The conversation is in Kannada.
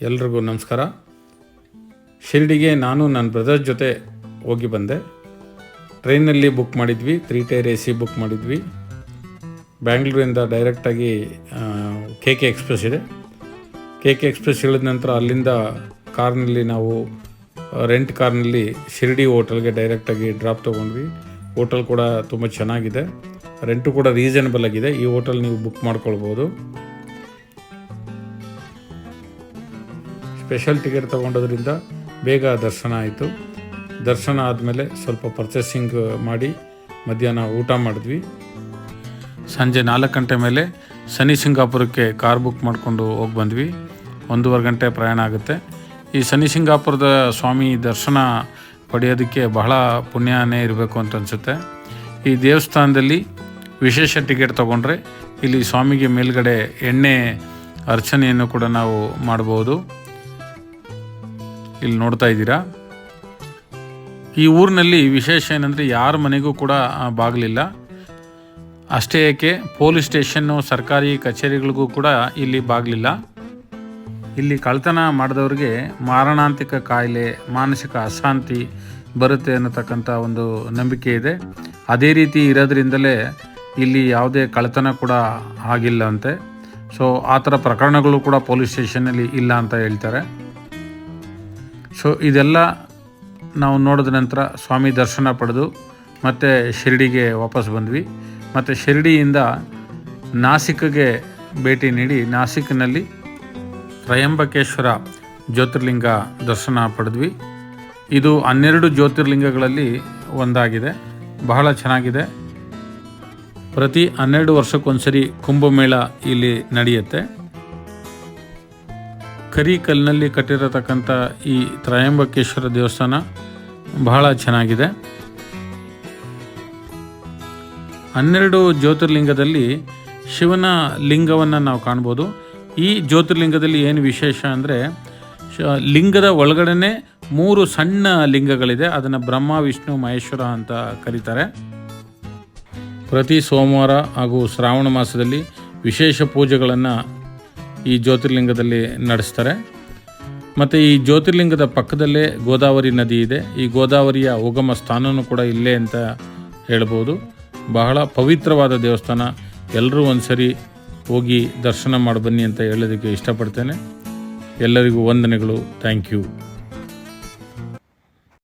ಎಲ್ರಿಗೂ ನಮಸ್ಕಾರ. ಶಿರ್ಡಿಗೆ ನಾನು ನನ್ನ ಬ್ರದರ್ ಜೊತೆ ಹೋಗಿ ಬಂದೆ. ಟ್ರೈನಲ್ಲಿ ಬುಕ್ ಮಾಡಿದ್ವಿ, 3 ಟೈರ್ AC ಬುಕ್ ಮಾಡಿದ್ವಿ. ಬ್ಯಾಂಗ್ಳೂರಿಂದ ಡೈರೆಕ್ಟಾಗಿ KK ಎಕ್ಸ್ಪ್ರೆಸ್ ಇದೆ. KK ಎಕ್ಸ್ಪ್ರೆಸ್ ಇಳಿದ ನಂತರ ಅಲ್ಲಿಂದ ಕಾರ್ನಲ್ಲಿ ನಾವು ರೆಂಟ್ ಕಾರ್ನಲ್ಲಿ ಶಿರ್ಡಿ ಹೋಟೆಲ್ಗೆ ಡೈರೆಕ್ಟಾಗಿ ಡ್ರಾಪ್ ತೊಗೊಂಡ್ವಿ. ಹೋಟೆಲ್ ಕೂಡ ತುಂಬ ಚೆನ್ನಾಗಿದೆ, ರೆಂಟು ಕೂಡ ರೀಸನಬಲ್ ಆಗಿದೆ. ಈ ಹೋಟೆಲ್ ನೀವು ಬುಕ್ ಮಾಡ್ಕೊಳ್ಬೋದು. ಸ್ಪೆಷಲ್ ಟಿಕೆಟ್ ತೊಗೊಂಡೋದ್ರಿಂದ ಬೇಗ ದರ್ಶನ ಆಯಿತು. ದರ್ಶನ ಆದಮೇಲೆ ಸ್ವಲ್ಪ ಪರ್ಚೇಸಿಂಗ್ ಮಾಡಿ ಮಧ್ಯಾಹ್ನ ಊಟ ಮಾಡಿದ್ವಿ. ಸಂಜೆ 4 ಗಂಟೆ ಮೇಲೆ ಶನಿ ಸಿಂಗಾಪುರಕ್ಕೆ ಕಾರ್ ಬುಕ್ ಮಾಡಿಕೊಂಡು ಹೋಗಿ ಬಂದ್ವಿ. 1.5 ಗಂಟೆ ಪ್ರಯಾಣ ಆಗುತ್ತೆ. ಈ ಶನಿ ಸಿಂಗಾಪುರದ ಸ್ವಾಮಿ ದರ್ಶನ ಪಡೆಯೋದಕ್ಕೆ ಬಹಳ ಪುಣ್ಯನೇ ಇರಬೇಕು ಅಂತ ಅನಿಸುತ್ತೆ. ಈ ದೇವಸ್ಥಾನದಲ್ಲಿ ವಿಶೇಷ ಟಿಕೆಟ್ ತೊಗೊಂಡ್ರೆ ಇಲ್ಲಿ ಸ್ವಾಮಿಗೆ ಮೇಲ್ಗಡೆ ಎಣ್ಣೆ ಅರ್ಚನೆಯನ್ನು ಕೂಡ ನಾವು ಮಾಡ್ಬೋದು. ಇಲ್ಲಿ ನೋಡ್ತಾ ಇದ್ದೀರಾ. ಈ ಊರಿನಲ್ಲಿ ವಿಶೇಷ ಏನಂದರೆ ಯಾರ ಮನೆಗೂ ಕೂಡ ಬಾಗಿಲಿಲ್ಲ. ಅಷ್ಟೇ ಏಕೆ ಪೊಲೀಸ್ ಸ್ಟೇಷನ್ನು, ಸರ್ಕಾರಿ ಕಚೇರಿಗಳಿಗೂ ಕೂಡ ಇಲ್ಲಿ ಬಾಗಿಲಿಲ್ಲ. ಇಲ್ಲಿ ಕಳ್ತನ ಮಾಡಿದವ್ರಿಗೆ ಮಾರಣಾಂತಿಕ ಕಾಯಿಲೆ, ಮಾನಸಿಕ ಅಶಾಂತಿ ಬರುತ್ತೆ ಅನ್ನತಕ್ಕಂಥ ಒಂದು ನಂಬಿಕೆ ಇದೆ. ಅದೇ ರೀತಿ ಇರೋದ್ರಿಂದಲೇ ಇಲ್ಲಿ ಯಾವುದೇ ಕಳ್ತನ ಕೂಡ ಆಗಿಲ್ಲ ಅಂತೆ. ಸೊ ಆ ಥರ ಪ್ರಕರಣಗಳು ಕೂಡ ಪೊಲೀಸ್ ಸ್ಟೇಷನ್ನಲ್ಲಿ ಇಲ್ಲ ಅಂತ ಹೇಳ್ತಾರೆ. ಸೊ ಇದೆಲ್ಲ ನಾವು ನೋಡಿದ ನಂತರ ಸ್ವಾಮಿ ದರ್ಶನ ಪಡೆದು ಮತ್ತೆ ಶಿರ್ಡಿಗೆ ವಾಪಸ್ ಬಂದ್ವಿ. ಮತ್ತು ಶಿರ್ಡಿಯಿಂದ ನಾಸಿಕ್ಗೆ ಭೇಟಿ ನೀಡಿ ನಾಸಿಕ್ನಲ್ಲಿ ತ್ರಯಂಬಕೇಶ್ವರ ಜ್ಯೋತಿರ್ಲಿಂಗ ದರ್ಶನ ಪಡೆದ್ವಿ. ಇದು 12 ಜ್ಯೋತಿರ್ಲಿಂಗಗಳಲ್ಲಿ ಒಂದಾಗಿದೆ, ಬಹಳ ಚೆನ್ನಾಗಿದೆ. ಪ್ರತಿ 12 ವರ್ಷಕ್ಕೊಂದ್ಸರಿ ಕುಂಭಮೇಳ ಇಲ್ಲಿ ನಡೆಯುತ್ತೆ. ಕರಿ ಕಲ್ಲಿನಲ್ಲಿ ಕಟ್ಟಿರತಕ್ಕಂಥ ಈ ತ್ರಯಂಬಕೇಶ್ವರ ದೇವಸ್ಥಾನ ಬಹಳ ಚೆನ್ನಾಗಿದೆ. 12 ಜ್ಯೋತಿರ್ಲಿಂಗದಲ್ಲಿ ಶಿವನ ಲಿಂಗವನ್ನು ನಾವು ಕಾಣ್ಬೋದು. ಈ ಜ್ಯೋತಿರ್ಲಿಂಗದಲ್ಲಿ ಏನು ವಿಶೇಷ ಅಂದರೆ ಲಿಂಗದ ಒಳಗಡೆ 3 ಸಣ್ಣ ಲಿಂಗಗಳಿದೆ. ಅದನ್ನು ಬ್ರಹ್ಮ, ವಿಷ್ಣು, ಮಹೇಶ್ವರ ಅಂತ ಕರೀತಾರೆ. ಪ್ರತಿ ಸೋಮವಾರ ಹಾಗೂ ಶ್ರಾವಣ ಮಾಸದಲ್ಲಿ ವಿಶೇಷ ಪೂಜೆಗಳನ್ನು ಈ ಜ್ಯೋತಿರ್ಲಿಂಗದಲ್ಲಿ ನಡೆಸ್ತಾರೆ. ಮತ್ತು ಈ ಜ್ಯೋತಿರ್ಲಿಂಗದ ಪಕ್ಕದಲ್ಲೇ ಗೋದಾವರಿ ನದಿ ಇದೆ. ಈ ಗೋದಾವರಿಯ ಉಗಮ ಸ್ಥಾನವೂ ಕೂಡ ಇಲ್ಲೇ ಅಂತ ಹೇಳ್ಬೋದು. ಬಹಳ ಪವಿತ್ರವಾದ ದೇವಸ್ಥಾನ. ಎಲ್ಲರೂ ಒಂದ್ಸರಿ ಹೋಗಿ ದರ್ಶನ ಮಾಡಿ ಬನ್ನಿ ಅಂತ ಹೇಳೋದಕ್ಕೆ ಇಷ್ಟಪಡ್ತೇನೆ. ಎಲ್ಲರಿಗೂ ವಂದನೆಗಳು. Thank you.